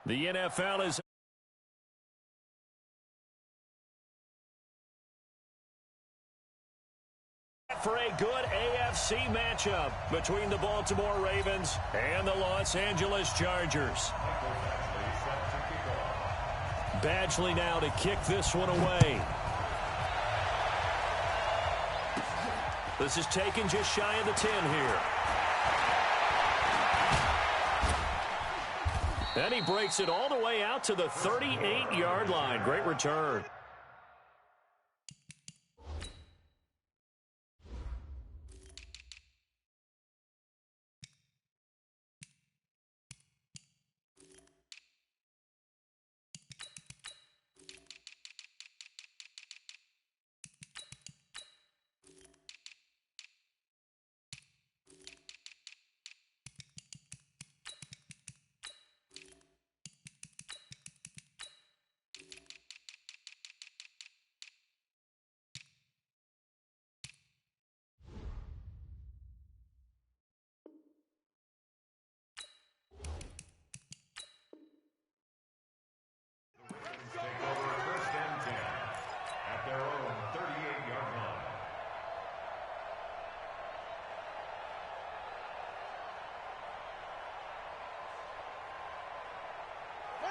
The NFL is for a good AFC matchup between the Baltimore Ravens and the Los Angeles Chargers. Badgley now to kick this one away. This is taken just shy of the 10 here. And he breaks it all the way out to the 38-yard line. Great return.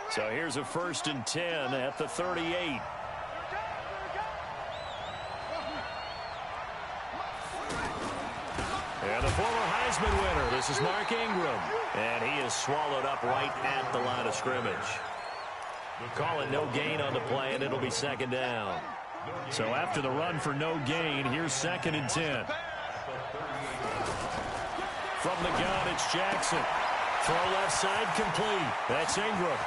So here's a 1st and 10 at the 38. And the former Heisman winner, this is Mark Ingram. And he is swallowed up right at the line of scrimmage. Calling no gain on the play, and it'll be 2nd down. So after the run for no gain, here's 2nd and 10. From the gun, it's Jackson. Throw left side complete. That's Ingram.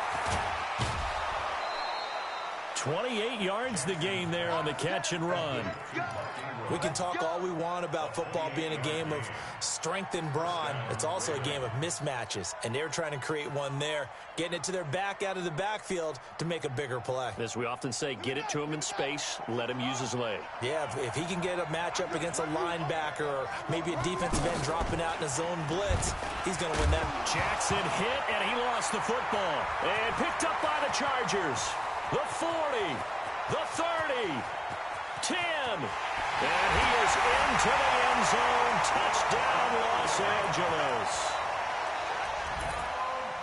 28 yards the gain there on the catch and run. We can talk all we want about football being a game of strength and brawn. It's also a game of mismatches, and they're trying to create one there, getting it to their back out of the backfield to make a bigger play. As we often say, get it to him in space, let him use his leg. Yeah, if he can get a matchup against a linebacker or maybe a defensive end dropping out in a zone blitz, he's going to win that. Jackson hit, and he lost the football. And picked up by the Chargers. The 40, the 30, 10. And he is into the end zone. Touchdown, Los Angeles.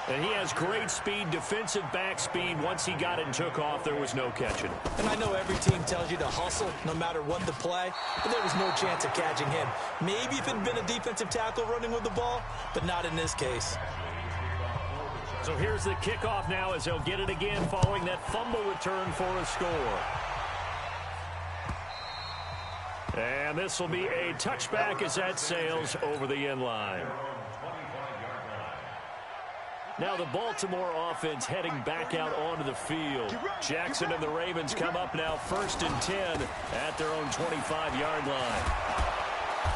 And he has great speed, defensive back speed. Once he got it and took off, there was no catching it. And I know every team tells you to hustle no matter what the play, but there was no chance of catching him. Maybe if it had been a defensive tackle running with the ball, but not in this case. So here's the kickoff now as they'll get it again following that fumble return for a score. And this will be a touchback as that sails over the end line. Now the Baltimore offense heading back out onto the field. Jackson and the Ravens come up now 1st and 10 at their own 25-yard line.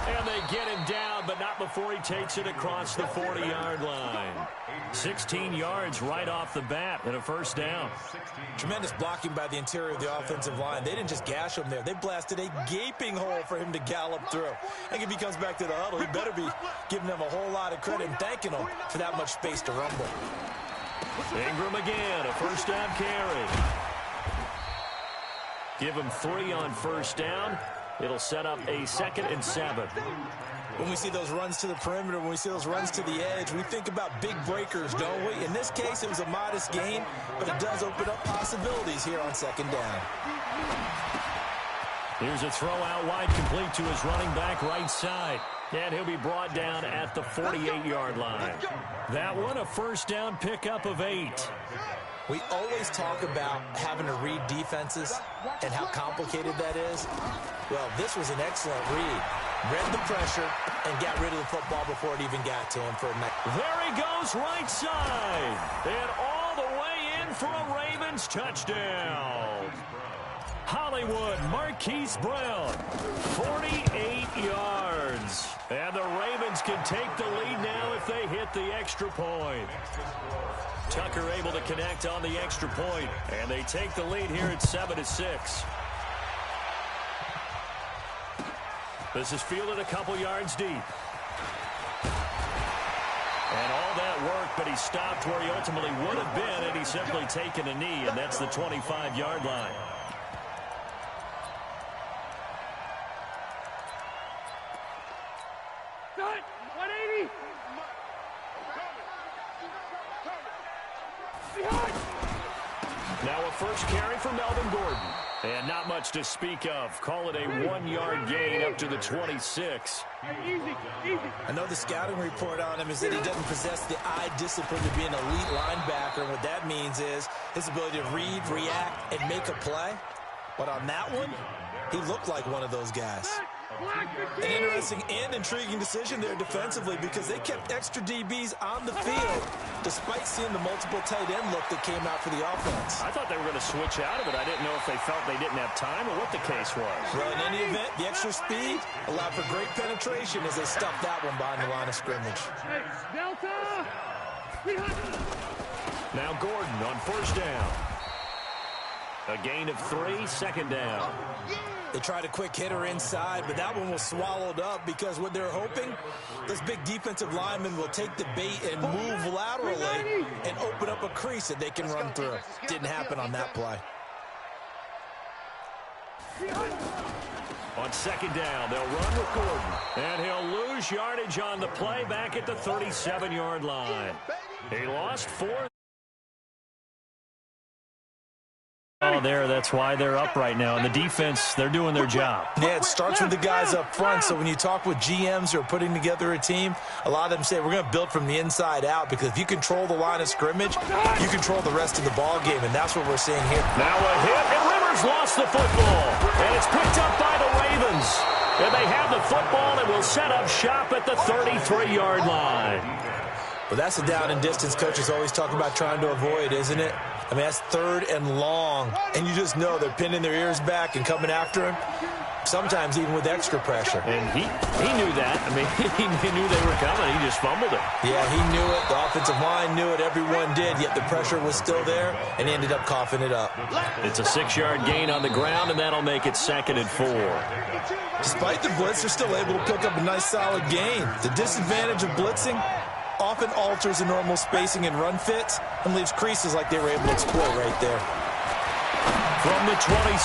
And they get him down, but not before he takes it across the 40-yard line. 16 yards right off the bat and a 1st down. Tremendous blocking by the interior of the offensive line. They didn't just gash him there. They blasted a gaping hole for him to gallop through. I think if he comes back to the huddle, he better be giving them a whole lot of credit and thanking them for that much space to rumble. Ingram again, a 1st down carry. Give him 3 on 1st down. It'll set up a 2nd and 7. When we see those runs to the perimeter, when we see those runs to the edge, we think about big breakers, don't we? In this case, it was a modest gain, but it does open up possibilities here on 2nd down. Here's a throw out wide complete to his running back right side. And he'll be brought down at the 48-yard line. That one a 1st down pickup of 8. We always talk about having to read defenses and how complicated that is. Well, this was an excellent read. Read the pressure and got rid of the football before it even got to him for a night. There he goes right side. And all the way in for a Ravens touchdown. Hollywood Marquise Brown, 48 yards. And the Ravens can take the lead now if they hit the extra point. Tucker able to connect on the extra point, and they take the lead here at 7-6. This is fielded a couple yards deep. And all that work but he stopped where he ultimately would have been had he simply taken a knee, and that's the 25-yard line. Now a first carry for Melvin Gordon. And not much to speak of. Call it a 1-yard gain up to the 26. I know the scouting report on him is that he doesn't possess the eye discipline to be an elite linebacker. And what that means is his ability to read, react, and make a play. But on that one, he looked like one of those guys. An interesting and intriguing decision there defensively because they kept extra DBs on the field despite seeing the multiple tight end look that came out for the offense. I thought they were going to switch out of it. I didn't know if they felt they didn't have time or what the case was. Well, in any event, the extra speed allowed for great penetration as they stuffed that one behind the line of scrimmage. Now Gordon on first down. A gain of 3, second down. They tried a quick hitter inside, but that one was swallowed up because what they're hoping, this big defensive lineman will take the bait and move laterally and open up a crease that they can run through. Didn't happen on that play. On second down, they'll run with Gordon. And he'll lose yardage on the play back at the 37-yard line. He lost 4. There, that's why they're up right now. And the defense, they're doing their job. Yeah, it starts with the guys up front. So when you talk with GMs who are putting together a team, a lot of them say we're going to build from the inside out because if you control the line of scrimmage, you control the rest of the ball game, and that's what we're seeing here. Now a hit, and Rivers lost the football. And it's picked up by the Ravens. And they have the football and will set up shop at the 33-yard line. Well, that's the down and distance coaches always talk about trying to avoid, isn't it? I mean, that's 3rd and long, and you just know they're pinning their ears back and coming after him, sometimes even with extra pressure. And he knew that. I mean, he knew they were coming. He just fumbled it. Yeah, he knew it. The offensive line knew it. Everyone did, yet the pressure was still there, and he ended up coughing it up. It's a 6-yard gain on the ground, and that'll make it 2nd and 4. Despite the blitz, they're still able to pick up a nice, solid gain. The disadvantage of blitzing often alters the normal spacing and run fits and leaves creases like they were able to exploit right there. From the 27,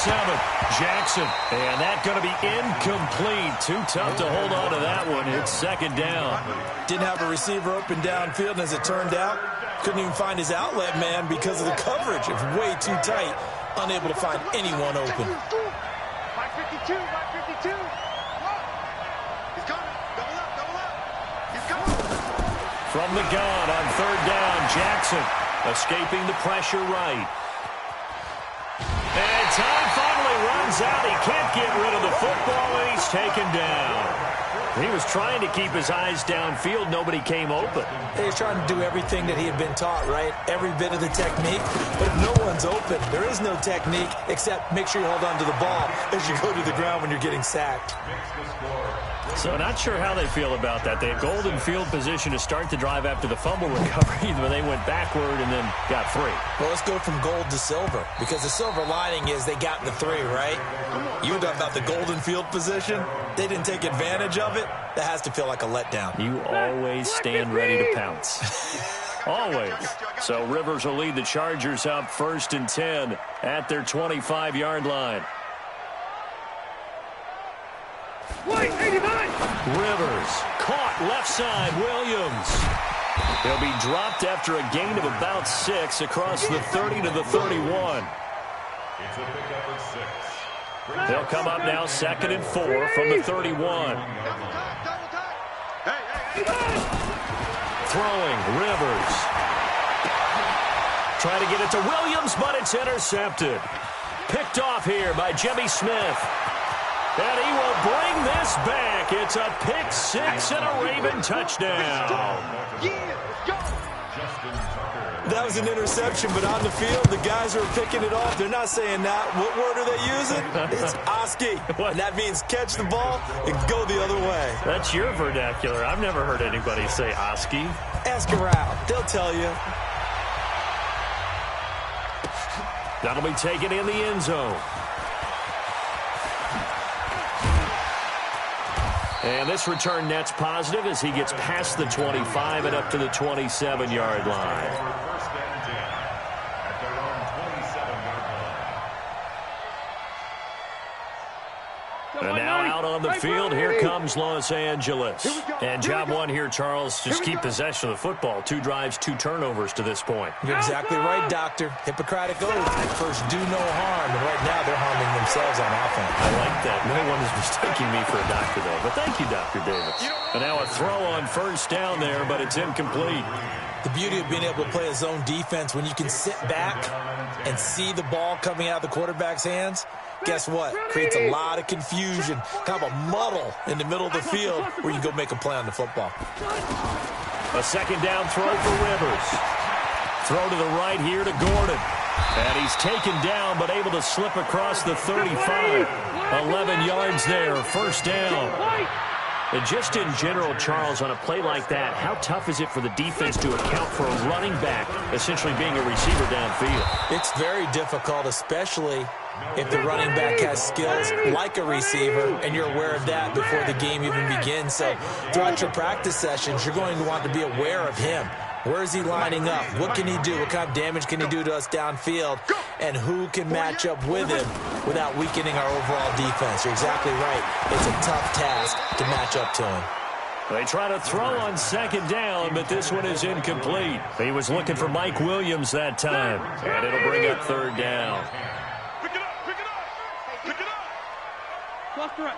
Jackson. And that's going to be incomplete. Too tough to hold on to that one. It's 2nd down. Didn't have a receiver open downfield, and as it turned out, couldn't even find his outlet man because of the coverage. It was way too tight, unable to find anyone open. 552, 552. He's coming. Double up. He's coming. From the gun on 3rd down, Jackson escaping the pressure right. And time finally runs out. He can't get rid of the football, and he's taken down. He was trying to keep his eyes downfield. Nobody came open. He was trying to do everything that he had been taught, right? Every bit of the technique. But if no one's open, there is no technique except make sure you hold on to the ball as you go to the ground when you're getting sacked. So not sure how they feel about that. They had golden field position to start the drive after the fumble recovery, but they went backward and then got 3. Well, let's go from gold to silver, because the silver lining is they got the 3, right? You were talking about the golden field position. They didn't take advantage of it. That has to feel like a letdown. You always stand ready to pounce. Always. So Rivers will lead the Chargers up 1st and 10 at their 25-yard line. Rivers caught left side. Williams. He'll be dropped after a gain of about 6 across the 30 to the 31. They'll come up now 2nd and 4 from the 31. Throwing, Rivers. Trying to get it to Williams, but it's intercepted. Picked off here by Jimmy Smith. And he will bring this back. It's a pick 6 and a Raven touchdown. That was an interception, but on the field, the guys who are picking it off, they're not saying that. What word are they using? It's Oski. And that means catch the ball and go the other way. That's your vernacular. I've never heard anybody say Oski. Ask around. They'll tell you. That'll be taken in the end zone. And this return net's positive as he gets past the 25 and up to the 27-yard line. And now out on the field, here comes Los Angeles. And job one here, Charles, just keep possession of the football. 2 drives, 2 turnovers to this point. You're exactly right, Doctor. Hippocratic oath. First, do no harm. And right now, they're harming themselves on offense. I like that. No one is mistaking me for a doctor, though. But thank you, Dr. Davis. And now a throw on first down there, but it's incomplete. The beauty of being able to play a zone defense when you can sit back and see the ball coming out of the quarterback's hands, guess what? Creates a lot of confusion, kind of a muddle in the middle of the field where you can go make a play on the football. A second down throw for Rivers. Throw to the right here to Gordon. And he's taken down but able to slip across the 35. 11 yards there, first down. And just in general, Charles, on a play like that, how tough is it for the defense to account for a running back essentially being a receiver downfield? It's very difficult, especially if the running back has skills like a receiver, and you're aware of that before the game even begins. So throughout your practice sessions, you're going to want to be aware of him. Where is he lining up? What can he do? What kind of damage can he do to us downfield? And who can match up with him without weakening our overall defense? You're exactly right. It's a tough task to match up to him. They try to throw on second down, but this one is incomplete. He was looking for Mike Williams that time, and it'll bring up third down. Pick it up, pick it up, pick it up. Left, right.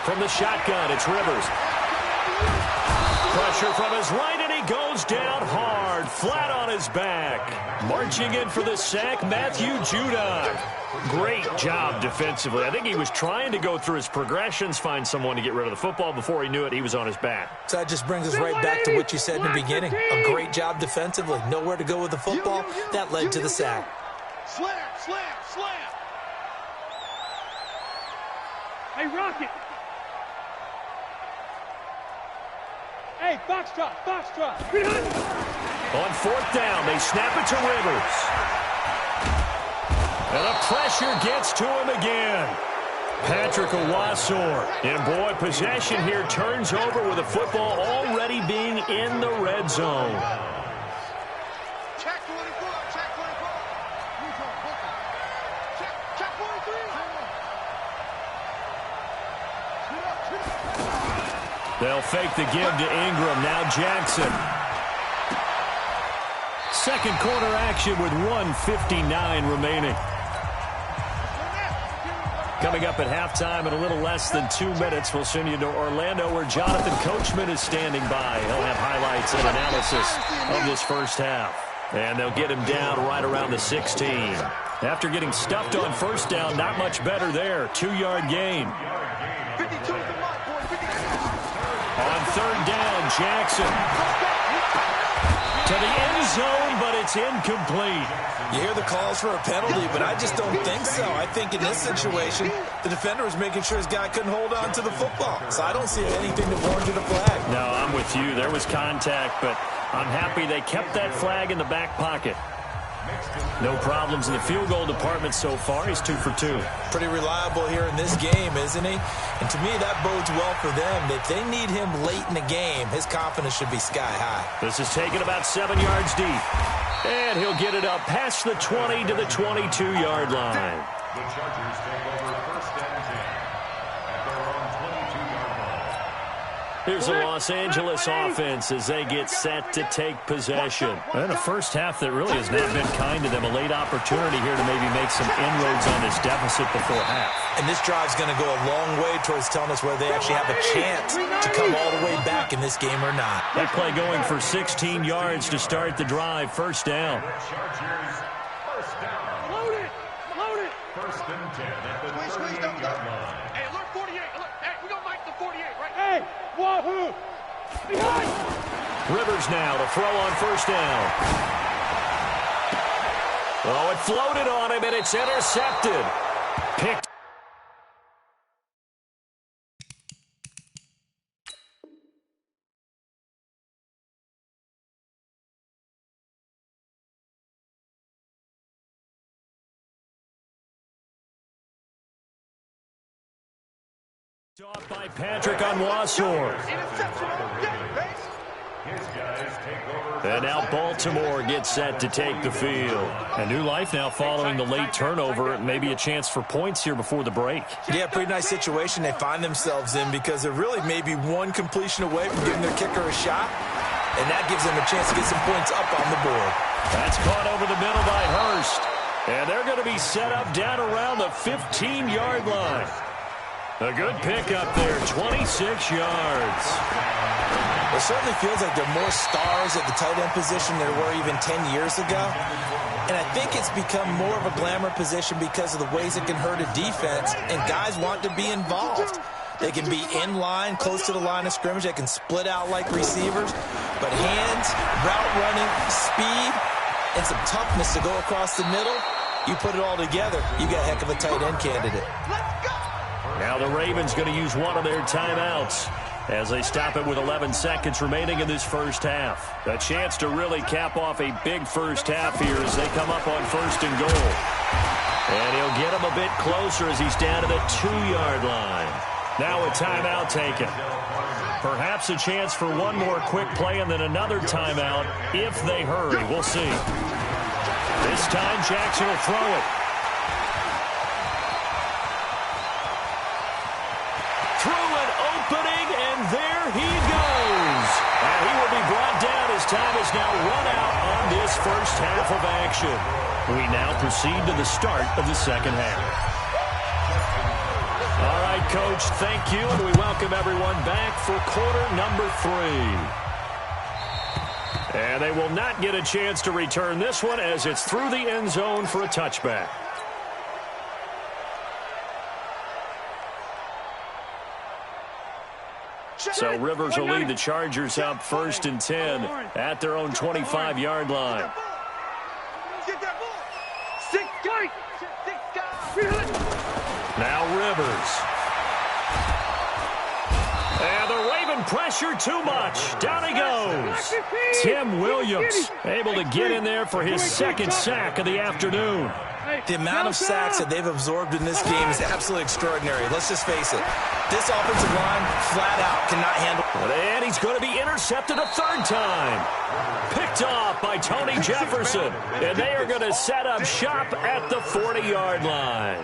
From the shotgun, it's Rivers. Pressure from his right, and he goes down hard, flat on his back. Marching in for the sack, Matthew Judon. Great job defensively. I think he was trying to go through his progressions, find someone to get rid of the football. Before he knew it, he was on his back. So that just brings us right back to what you said in the beginning. A great job defensively. Nowhere to go with the football. That led to the sack. Slam, slam, slam. Hey, Rocket. Hey, box drop, box drop. On fourth down, they snap it to Rivers. And the pressure gets to him again. Patrick Owasor. And boy, possession here turns over with the football already being in the red zone. Check 24, check 24. Check 43. They'll fake the give to Ingram. Now Jackson. Second quarter action with 1:59 remaining. Coming up at halftime in a little less than 2 minutes, we'll send you to Orlando where Jonathan Coachman is standing by. He'll have highlights and analysis of this first half. And they'll get him down right around the 16. After getting stuffed on first down, not much better there. 2-yard gain. 52 is the mark, boy. 52. On third down, Jackson. To the end zone, but it's incomplete. You hear the calls for a penalty, but I just don't think so. I think in this situation, the defender was making sure his guy couldn't hold on to the football. So I don't see anything that warranted a flag. No, I'm with you. There was contact, but I'm happy they kept that flag in the back pocket. No problems in the field goal department so far. He's 2 for 2. Pretty reliable here in this game, isn't he? And to me, that bodes well for them. If they need him late in the game, his confidence should be sky high. This is taken about 7 yards deep. And he'll get it up past the 20 to the 22-yard line. The Chargers take over first and 10 at their own 22-yard line. Here's the Los Angeles offense as they get set to take possession. And a first half that really has not been kind to them. A late opportunity here to maybe make some inroads on this deficit before half. And this drive's going to go a long way towards telling us whether they actually have a chance to come all the way back in this game or not. That play going for 16 yards to start the drive. First down. Chargers, first down. Load it, load it. First and 10 at the Squeeze, don't 38-yard line. Hey, look, 48. Look, hey, we gonna make the 48, right? Hey, wahoo. Behind. Rivers now to throw on first down. Oh, it floated on him, and it's intercepted. Picked Off by Patrick Onwuasor. And now Baltimore gets set to take the field. A new life now following the late turnover. Maybe a chance for points here before the break. Yeah, pretty nice situation they find themselves in because they're really maybe one completion away from giving their kicker a shot. And that gives them a chance to get some points up on the board. That's caught over the middle by Hurst. And they're going to be set up down around the 15-yard line. A good pickup there, 26 yards. It certainly feels like there are more stars at the tight end position than there were even 10 years ago. And I think it's become more of a glamour position because of the ways it can hurt a defense, and guys want to be involved. They can be in line, close to the line of scrimmage. They can split out like receivers. But hands, route running, speed, and some toughness to go across the middle, you put it all together, you got a heck of a tight end candidate. Now the Ravens going to use one of their timeouts as they stop it with 11 seconds remaining in this first half. A chance to really cap off a big first half here as they come up on 1st and goal. And he'll get him a bit closer as he's down to the 2-yard line. Now a timeout taken. Perhaps a chance for one more quick play and then another timeout if they hurry. We'll see. This time Jackson will throw it. Through an opening, and there he goes. And he will be brought down as time is now run out on this first half of action. We now proceed to the start of the second half. All right, Coach, thank you, and we welcome everyone back for quarter number 3. And they will not get a chance to return this one as it's through the end zone for a touchback. So Rivers will lead the Chargers up 1st and 10 at their own 25-yard line. Now Rivers. And the Raven pressure too much. Down he goes. Tim Williams able to get in there for his second sack of the afternoon. The amount of sacks that they've absorbed in this game is absolutely extraordinary. Let's just face it. This offensive line, flat out, cannot handle. And he's going to be intercepted a 3rd time. Picked off by Tony Jefferson. And they are going to set up shop at the 40-yard line.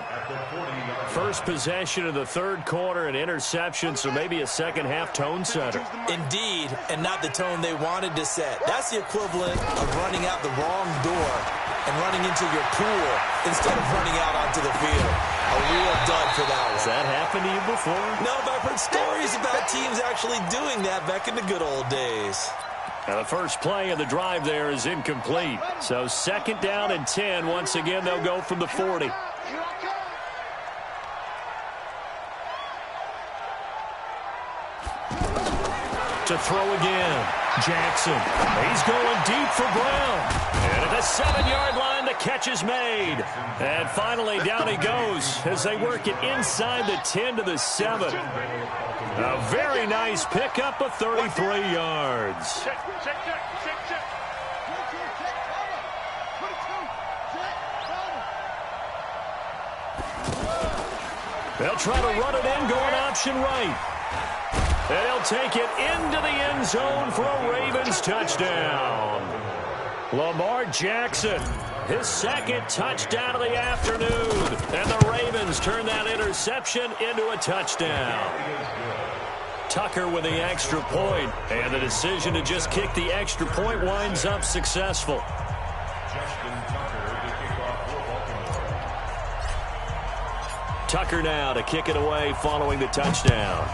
First possession of the 3rd quarter, an interception, so maybe a second-half tone setter. Indeed, and not the tone they wanted to set. That's the equivalent of running out the wrong door and running into your pool instead of running out onto the field. A real dud for that one. Has that happened to you before? No, but I've heard stories about teams actually doing that back in the good old days. Now the first play of the drive there is incomplete. So 2nd down and 10. Once again, they'll go from the 40. To throw again. Jackson. He's going deep for Brown. And at the 7-yard line, the catch is made. And finally, down he goes as they work it inside the 10 to the 7. A very nice pickup of 33 yards. They'll try to run it in, going option right. And he'll take it into the end zone for a Ravens touchdown. Lamar Jackson, his 2nd touchdown of the afternoon. And the Ravens turn that interception into a touchdown. Tucker with the extra point, and the decision to just kick the extra point winds up successful. Tucker now to kick it away following the touchdown.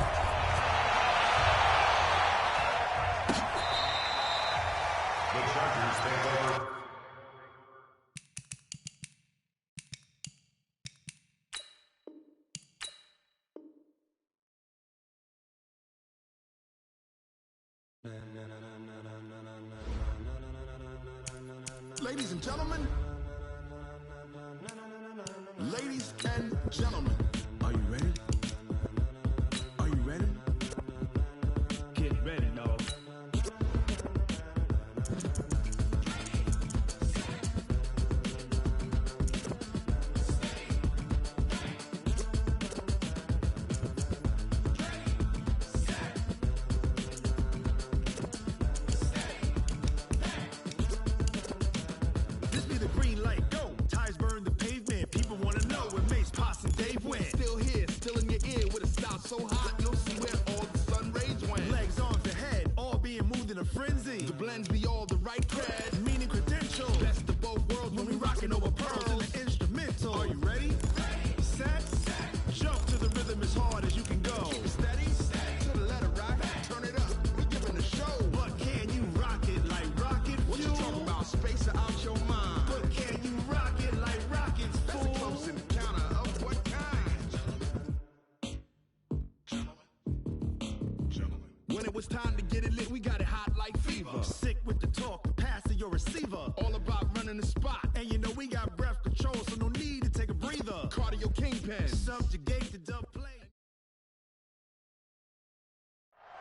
Ladies and gentlemen, are you ready? Are you ready? Get ready, dog. a frenzy. The blends be all the right cred, meaning credential. Best of both worlds when we rockin' over pearls in the instrumental. Are you ready? Set. Jump to the rhythm as hard as you can go. Steady. To the letter rock. Turn it up. We giving a show. But can you rock it like rocket? What you talking about? Space out your mind. But can you rock it like rockets? Fool. That's a close encounter of what kind? Gentlemen. When it was time to get it lit, we got it hot like fever. Sick with the talk, passing your receiver. All about running the spot. And you know we got breath control, so no need to take a breather. Cardio kingpin, subjugate the dub play.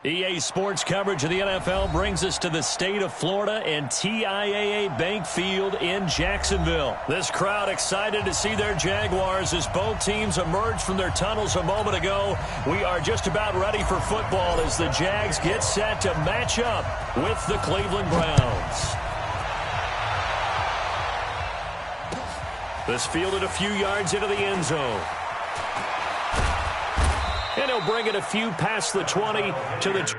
EA Sports coverage of the NFL brings us to the state of Florida and TIAA Bank Field in Jacksonville. This crowd excited to see their Jaguars as both teams emerged from their tunnels a moment ago. We are just about ready for football as the Jags get set to match up with the Cleveland Browns. This fielded a few yards into the end zone. And he'll bring it a few past the 20 to the...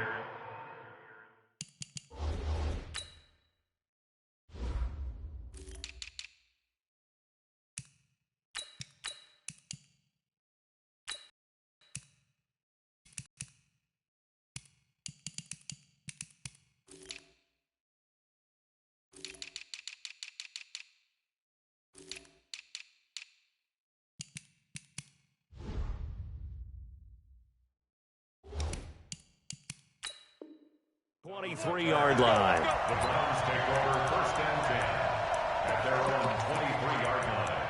...23-yard line. The Browns take over 1st and 10 at their own 23-yard line.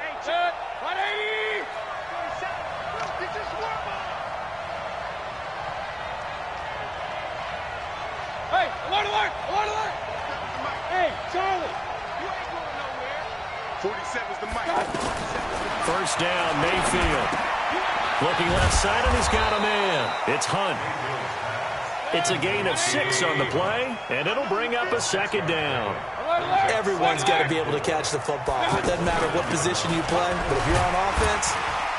Hey, Chuck, 180! 27. This is warm up. Hey, alert, alert, alert, alert! Hey, Charlie, you ain't going nowhere. 47's the mic. 1st down, Mayfield. Looking left side, and he's got a man. It's Hunt. It's a gain of 6 on the play, and it'll bring up a 2nd down. Everyone's got to be able to catch the football. It doesn't matter what position you play, but if you're on offense,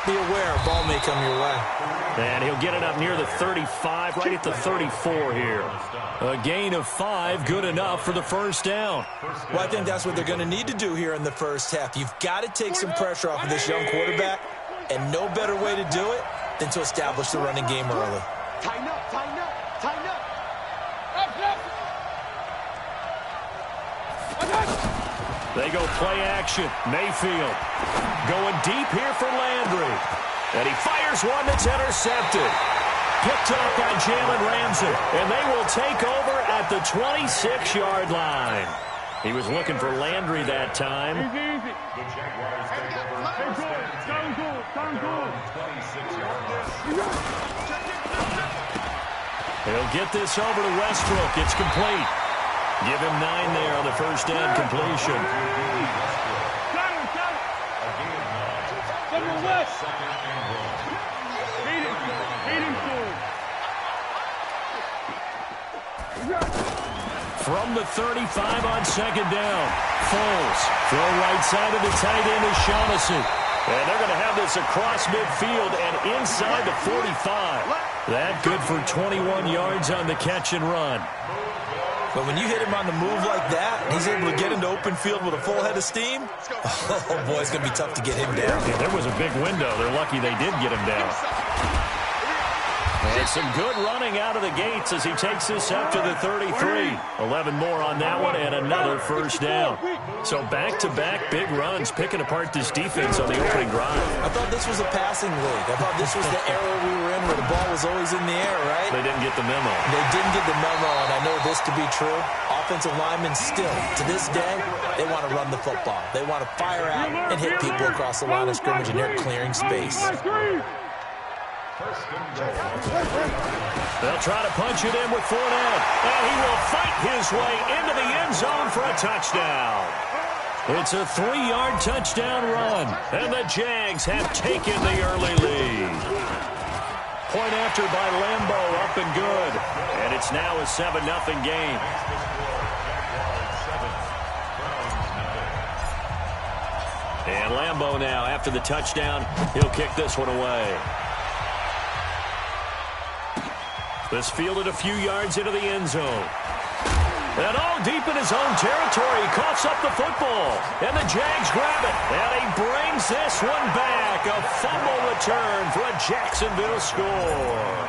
be aware a ball may come your way. And he'll get it up near the 35, right at the 34 here. A gain of 5, good enough for the 1st down. Well, I think that's what they're going to need to do here in the 1st half. You've got to take some pressure off of this young quarterback. And no better way to do it than to establish the running game early. Tighten up, tighten up, tighten up. They go play action. Mayfield going deep here for Landry. And he fires one that's intercepted. Picked up by Jalen Ramsey. And they will take over at the 26-yard line. He was looking for Landry that time. The Jaguars take over 1st and 10 at their own 26-yard line. He'll get this over to Westbrook. It's complete. Give him 9 there on the 1st down completion. Got him. A gain of 9. Number West. 2nd and 1. Beat him to him. From the 35 on 2nd down. Foles. Throw right side of the tight end is Shaughnessy. And they're going to have this across midfield and inside the 45. That good for 21 yards on the catch and run. But when you hit him on the move like that, he's able to get into open field with a full head of steam. Oh, boy, it's going to be tough to get him down. Yeah, there was a big window. They're lucky they did get him down. And some good running out of the gates as he takes this up to the 33. 11 more on that one and another 1st down. So back-to-back big runs picking apart this defense on the opening drive. I thought this was a passing league. I thought this was the era we were in where the ball was always in the air, right? They didn't get the memo. They didn't get the memo, and I know this to be true. Offensive linemen still, to this day, they want to run the football. They want to fire out and hit people across the line of scrimmage, and they're clearing space. They'll try to punch it in with Fournette, and he will fight his way into the end zone for a touchdown. It's a 3-yard touchdown run, and the Jags have taken the early lead. Point after by Lambo, up and good, and it's now a 7-0 game. And Lambo now, after the touchdown, he'll kick this one away. This fielded a few yards into the end zone. And all deep in his own territory, he coughs up the football. And the Jags grab it. And he brings this one back. A fumble return for a Jacksonville score.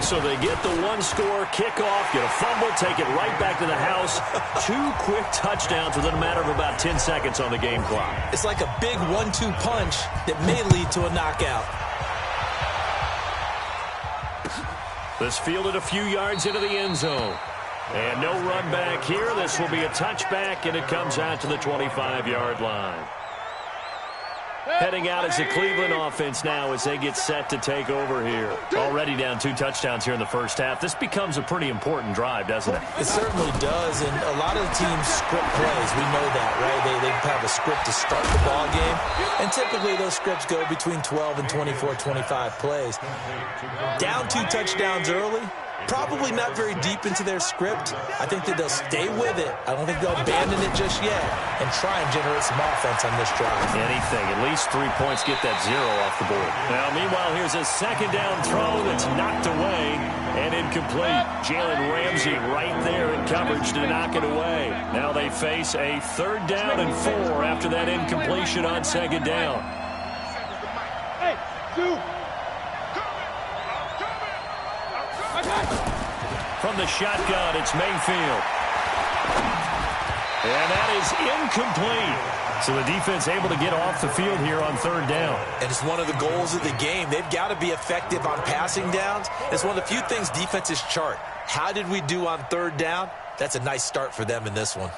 So they get the one-score kickoff, get a fumble, take it right back to the house. 2 quick touchdowns within a matter of about 10 seconds on the game clock. It's like a big 1-2 punch that may lead to a knockout. This fielded a few yards into the end zone. And no run back here. This will be a touchback, and it comes out to the 25-yard line. Heading out is the Cleveland offense now as they get set to take over here. Already down 2 touchdowns here in the first half. This becomes a pretty important drive, doesn't it? It certainly does, and a lot of the teams script plays. We know that, right? They have a script to start the ball game, and typically those scripts go between 12 and 24, 25 plays. Down 2 touchdowns early, probably not very deep into their script. I think that they'll stay with it. I don't think they'll abandon it just yet and try and generate some offense on this drive. Anything. At least 3 points, get that 0 off the board. Now, meanwhile, here's a second down throw that's knocked away and incomplete. Jalen Ramsey right there in coverage to knock it away. Now they face a 3rd down and 4 after that incompletion on 2nd down. Hey, dude. From the shotgun, it's Mayfield. And that is incomplete. So the defense able to get off the field here on 3rd down. And it's one of the goals of the game. They've got to be effective on passing downs. It's one of the few things defenses chart. How did we do on 3rd down? That's a nice start for them in this one.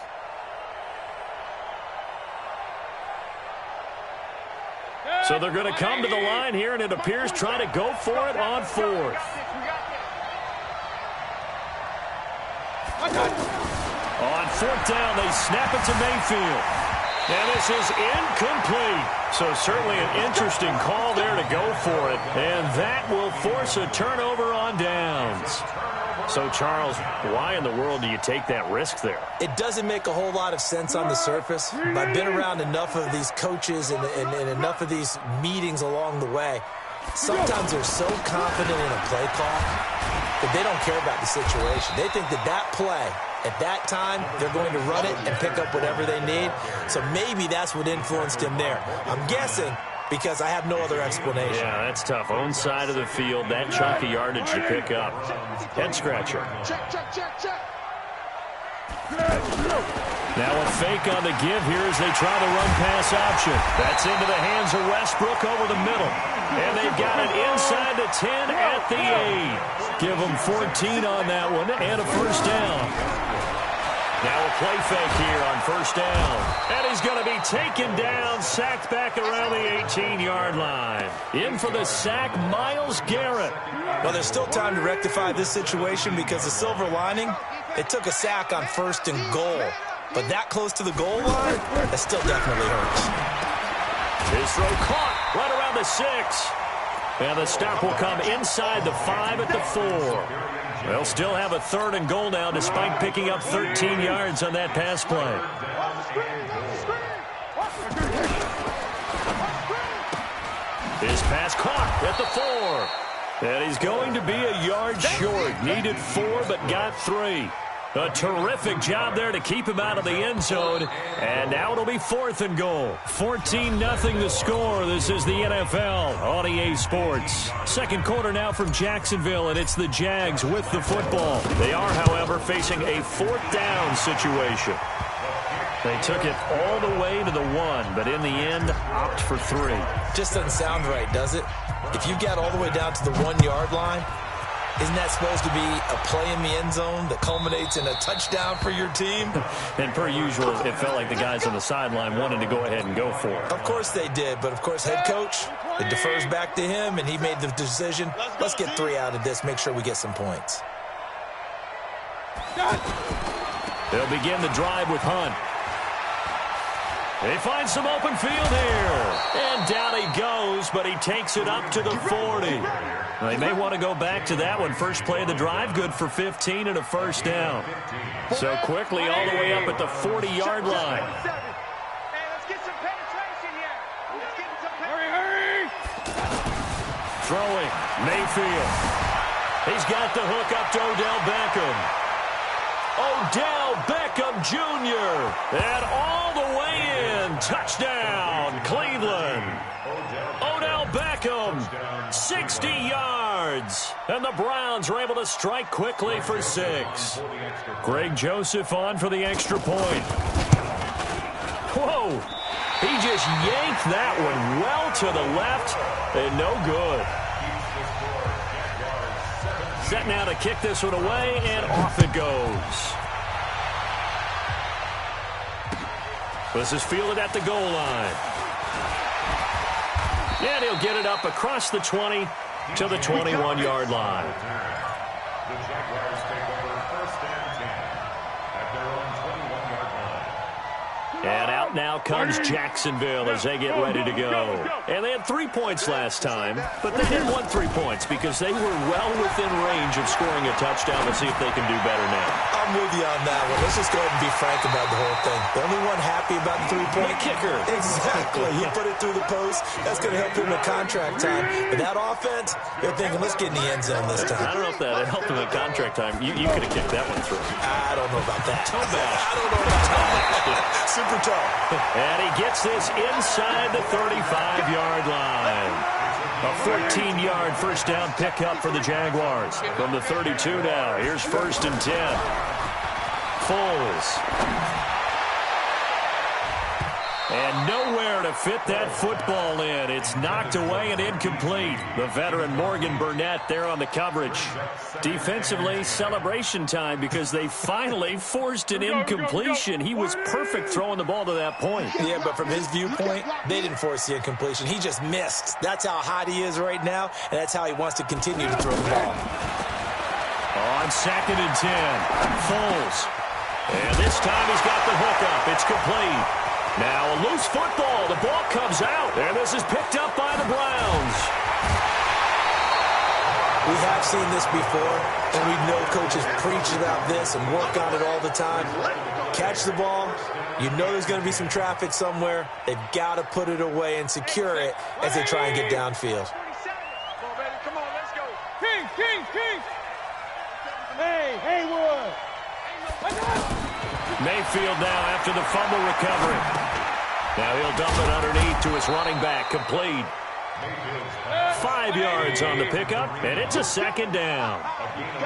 So they're going to come to the line here, and it appears trying to go for it on 4th. On 4th down, they snap it to Mayfield. And this is incomplete. So certainly an interesting call there to go for it. And that will force a turnover on downs. So, Charles, why in the world do you take that risk there? It doesn't make a whole lot of sense on the surface. But I've been around enough of these coaches and enough of these meetings along the way. Sometimes they're so confident in a play call that they don't care about the situation. They think that play, at that time, they're going to run it and pick up whatever they need. So maybe that's what influenced him there. I'm guessing because I have no other explanation. Yeah, that's tough. Own side of the field, that chunk of yardage to pick up. Head scratcher. Now a fake on the give here as they try the run-pass option. That's into the hands of Westbrook over the middle. And they've got it inside the 10 at the 8. Give them 14 on that one and a 1st down. Now a play fake here on 1st down. And he's going to be taken down, sacked back around the 18-yard line. In for the sack, Myles Garrett. Well, there's still time to rectify this situation because the silver lining, it took a sack on 1st and goal. But that close to the goal line, that still definitely hurts. His throw caught right around the 6. And the stop will come inside the 5 at the 4. They'll still have a 3rd and goal now despite picking up 13 yards on that pass play. His pass caught at the 4. And he's going to be a yard short. Needed 4 but got 3. A terrific job there to keep him out of the end zone. And now it'll be 4th and goal. 14-0 the score. This is the NFL on EA Sports. 2nd quarter now from Jacksonville, and it's the Jags with the football. They are, however, facing a 4th down situation. They took it all the way to the 1, but in the end, opt for 3. Just doesn't sound right, does it? If you got all the way down to the 1-yard line, isn't that supposed to be a play in the end zone that culminates in a touchdown for your team? And per usual, it felt like the guys on the sideline wanted to go ahead and go for it. Of course they did, but of course head coach, it defers back to him, and he made the decision, let's get 3 out of this, make sure we get some points. They'll begin the drive with Hunt. They find some open field here. And down he goes, but he takes it up to the 40. They may want to go back to that one. First play of the drive, good for 15 and a 1st down. So quickly all the way up at the 40-yard line. Throwing, Mayfield. He's got the hook up to Odell Beckham. Odell Beckham Jr. And all the way in. Touchdown, Cleveland. Odell Beckham, 60 yards. And the Browns are able to strike quickly for 6. Greg Joseph on for the extra point. Whoa. He just yanked that one well to the left and no good. Set now to kick this one away, and off it goes. This is fielded at the goal line. And he'll get it up across the 20 to the 21-yard line. The Jaguars take over 1st and 10 at their own 21-yard line. And out now comes Jacksonville as they get ready to go. And they had 3 points last time, but they didn't want 3 points because they were well within range of scoring a touchdown. Let's see if they can do better now. I'm with you on that one. Let's just go ahead and be frank about the whole thing. The only one happy about the 3-point kicker. Exactly. He put it through the post. That's going to help him at contract time. But that offense, they're thinking, let's get in the end zone this time. I don't know if that helped him at contract time. You could have kicked that one through. I don't know about that. Toe bash. I don't know about that. Super toe. And he gets this inside the 35-yard line. A 14-yard first down pickup for the Jaguars. From the 32 now, here's 1st and 10. Foles. And nowhere to fit that football in. It's knocked away and incomplete. The veteran Morgan Burnett there on the coverage. Defensively, celebration time because they finally forced an incompletion. He was perfect throwing the ball to that point. Yeah, but from his viewpoint, they didn't force the incompletion. He just missed. That's how hot he is right now, and that's how he wants to continue to throw the ball. On 2nd and 10, Foles. And this time he's got the hook up. It's complete. Now a loose football. The ball comes out. And this is picked up by the Browns. We have seen this before, and we know coaches preach about this and work on it all the time. Catch the ball. You know there's going to be some traffic somewhere. They've got to put it away and secure it as they try and get downfield. Come on, let's go. King. Hey, Haywood. Mayfield now after the fumble recovery. Now he'll dump it underneath to his running back. Complete. 5 yards on the pickup, and it's a 2nd down.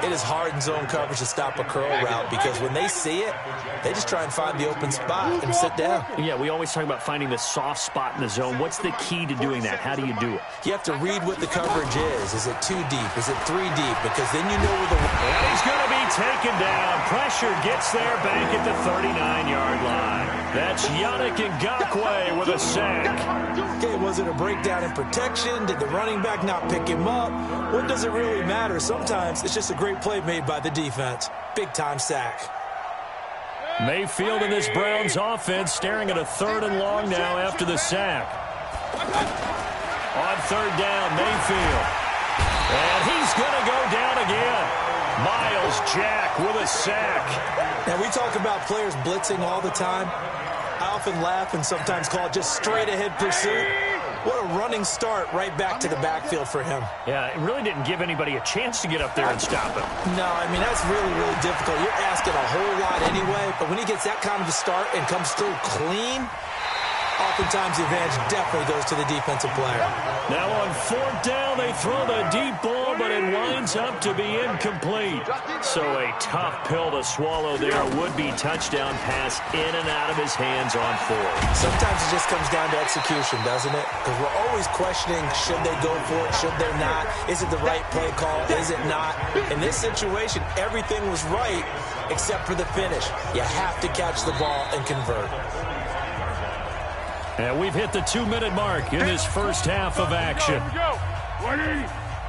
It is hard in zone coverage to stop a curl route because when they see it, they just try and find the open spot and sit down. Yeah, we always talk about finding the soft spot in the zone. What's the key to doing that? How do you do it? You have to read what the coverage is. Is it 2 deep? Is it 3 deep? Because then you know where the... And he's going to be taken down. Pressure gets there back at the 39-yard line. That's Yannick Ngakoue with a sack. Okay, was it a breakdown in protection? Did the running back not pick him up? What does it really matter? Sometimes it's just a great play made by the defense. Big-time sack. Mayfield and this Browns offense staring at a 3rd and long now after the sack. On 3rd down, Mayfield. And he's going to go down again. Miles Jack with a sack. Now, we talk about players blitzing all the time. I often laugh and sometimes call it just straight-ahead pursuit. What a running start right back to the backfield for him. Yeah, it really didn't give anybody a chance to get up there and stop him. No, I mean, that's really, really difficult. You're asking a whole lot anyway, but when he gets that kind of a start and comes through clean, oftentimes the advantage definitely goes to the defensive player. Now on 4th down, they throw the deep ball, but it winds up to be incomplete. So a tough pill to swallow there. A would-be touchdown pass in and out of his hands on 4th. Sometimes it just comes down to execution, doesn't it? Because we're always questioning, should they go for it, should they not? Is it the right play call, is it not? In this situation, everything was right except for the finish. You have to catch the ball and convert. And we've hit the 2-minute mark in this first half of action.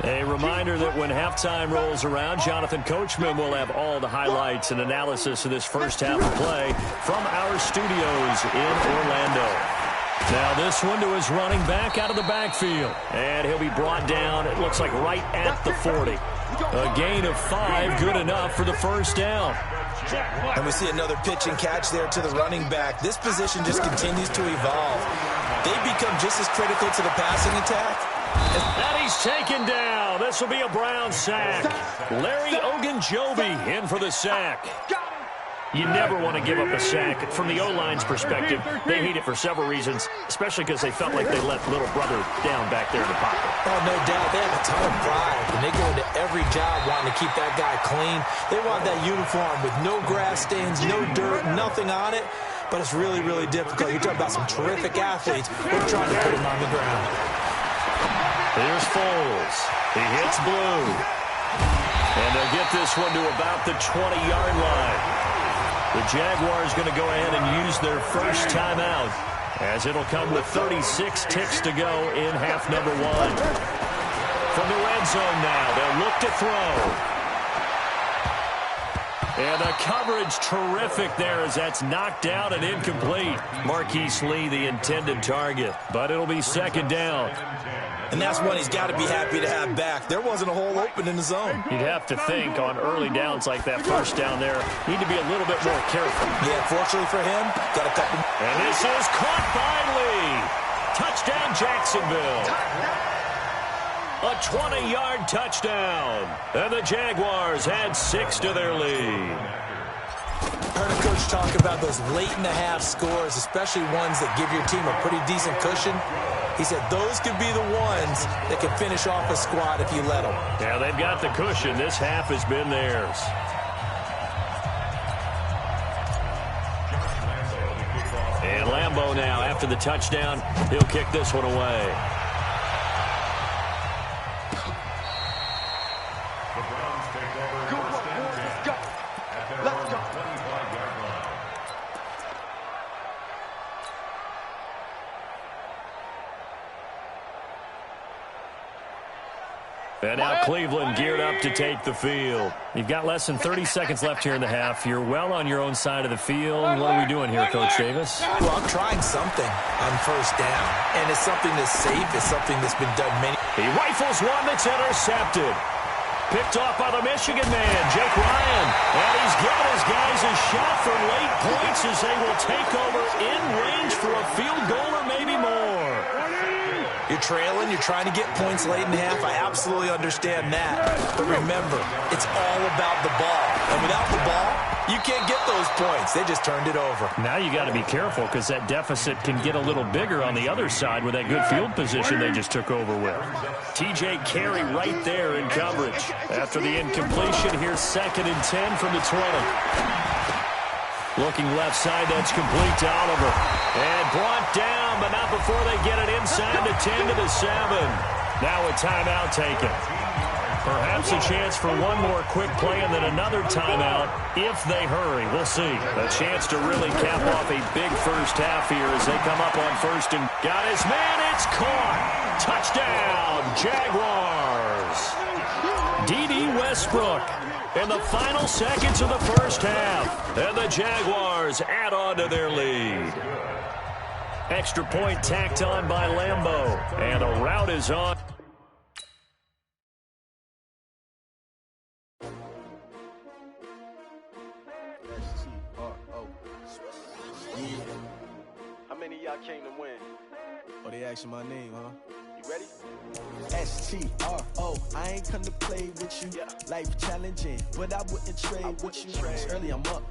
A reminder that when halftime rolls around, Jonathan Coachman will have all the highlights and analysis of this first half of play from our studios in Orlando. Now this one to his running back out of the backfield. And he'll be brought down, it looks like right at the 40. A gain of 5, good enough for the first down. And we see another pitch and catch there to the running back. This position just continues to evolve. They become just as critical to the passing attack. And he's taken down. This will be a Brown sack. Larry Ogunjobi in for the sack. You never want to give up a sack. From the O-line's perspective, they hate it for several reasons, especially because they felt like they let little brother down back there in the pocket. Oh, no doubt. They have a ton of pride, and they go into every job wanting to keep that guy clean. They want that uniform with no grass stains, no dirt, nothing on it. But it's really, really difficult. You're talking about some terrific athletes. We're trying to put him on the ground. Here's Foles. He hits Blue. And they'll get this one to about the 20-yard line. The Jaguars going to go ahead and use their first timeout, as it'll come with 36 ticks to go in half number 1. From the red zone now, they'll look to throw. And the coverage terrific there as that's knocked down and incomplete. Marquise Lee, the intended target, but it'll be second down. And that's one he's got to be happy to have back. There wasn't a hole open in the zone. You'd have to think on early downs like that first down there, need to be a little bit more careful. Yeah, fortunately for him, got a couple. And this is caught by Lee. Touchdown, Jacksonville. A 20-yard touchdown. And the Jaguars add 6 to their lead. I heard a coach talk about those late-in-the-half scores, especially ones that give your team a pretty decent cushion. He said those could be the ones that can finish off a squad if you let them. Yeah, they've got the cushion. This half has been theirs. And Lambeau now, after the touchdown, he'll kick this one away. And now Cleveland geared up to take the field. You've got less than 30 seconds left here in the half. You're well on your own side of the field. What are we doing here, Coach Davis? Well, I'm trying something on first down. And it's something that's safe. It's something that's been done many. He rifles one that's intercepted. Picked off by the Michigan man, Jake Ryan. And he's given his guys a shot for late points as they will take over in range for a field goal or maybe more. You're trailing. You're trying to get points late in the half. I absolutely understand that. But remember, it's all about the ball. And without the ball, you can't get those points. They just turned it over. Now you got to be careful because that deficit can get a little bigger on the other side with that good field position they just took over with. TJ Carey right there in coverage. After the incompletion, here's 2nd and 10 from the 20. Looking left side, that's complete to Oliver. And brought down, but not before they get it inside the 10 to the 7. Now a timeout taken. Perhaps a chance for one more quick play and then another timeout if they hurry. We'll see. A chance to really cap off a big first half here as they come up on first and got his man. It's caught. Touchdown, Jaguars. D.D. Westbrook in the final seconds of the first half. And the Jaguars add on to their lead. Extra point tacked on by Lambeau. And the route is on. How many of y'all came to win? Oh, they asking my name, huh? You ready? S-T-R-O, I ain't come to play with you. Life challenging, but I wouldn't trade with you. It's early, I'm up.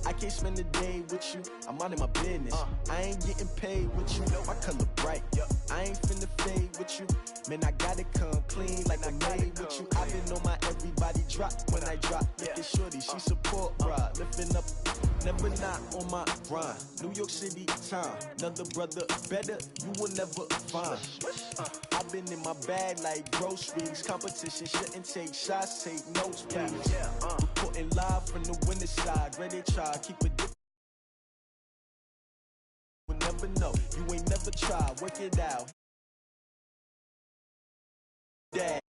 I can't spend the day with you. I'm out of my business. I ain't getting paid with you. My color bright. I ain't finna fade with you. Man, I gotta come clean like I made with you. I been on my everybody drop when I drop. Look at shorty, she support ride. Lifting up, never not on my grind. New York City time, another brother better, you will never find. I've been in my bag like groceries. Competition shouldn't take shots, take notes, please. Reporting live from the winning side. Ready to try, keep it different. We'll never know, you ain't never tried, work it out. Dad.